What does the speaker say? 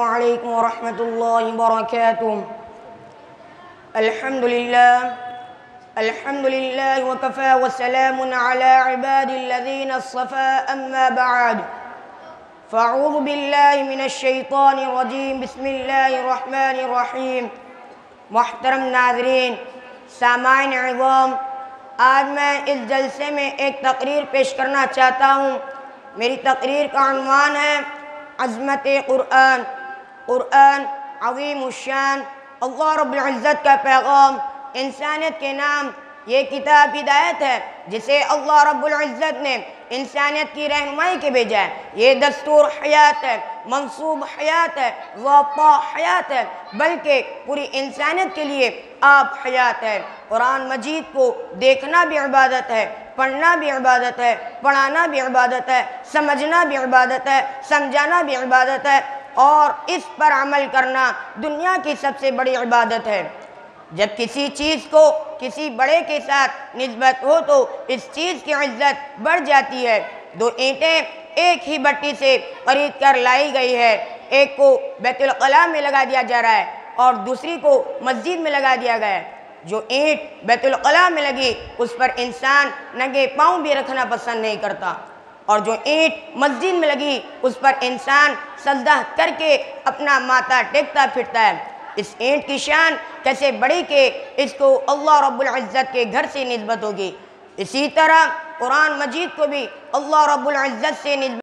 عليكم ورحمة الله وبركاته. الحمد لله وكفى وسلام على عباد الذين اصطفى أما بعد فأعوذ بالله من الشیطان الرجیم بسم اللہ الرحمن الرحیم. محترم ناظرین، سامعین عظام، آج میں اس جلسے میں ایک تقریر پیش کرنا چاہتا ہوں. میری تقریر کا عنوان ہے عظمت قرآن. قرآن عظیم الشان، اللہ رب العزت کا پیغام، انسانیت کے نام. یہ کتاب ہدایت ہے جسے اللہ رب العزت نے انسانیت کی رہنمائی کے بھیجا ہے. یہ دستور حیات ہے، منصوب حیات ہے، ضابطہ حیات ہے، بلکہ پوری انسانیت کے لیے آپ حیات ہے. قرآن مجید کو دیکھنا بھی عبادت ہے، پڑھنا بھی عبادت ہے، پڑھانا بھی عبادت ہے، سمجھنا بھی عبادت ہے، سمجھانا بھی عبادت ہے، اور اس پر عمل کرنا دنیا کی سب سے بڑی عبادت ہے. جب کسی چیز کو کسی بڑے کے ساتھ نسبت ہو تو اس چیز کی عزت بڑھ جاتی ہے. دو اینٹیں ایک ہی بٹی سے خرید کر لائی گئی ہے، ایک کو بیت الخلاء میں لگا دیا جا رہا ہے اور دوسری کو مسجد میں لگا دیا گیا ہے. جو اینٹ بیت الخلاء میں لگی اس پر انسان ننگے پاؤں بھی رکھنا پسند نہیں کرتا، اور جو اینٹ مسجد میں لگی اس پر انسان سجدہ کر کے اپنا ماتھا ٹیکتا پھرتا ہے. اس اینٹ کی شان کیسے بڑی کہ اس کو اللہ رب العزت کے گھر سے نسبت ہوگی. اسی طرح قرآن مجید کو بھی اللہ رب العزت سے نسبت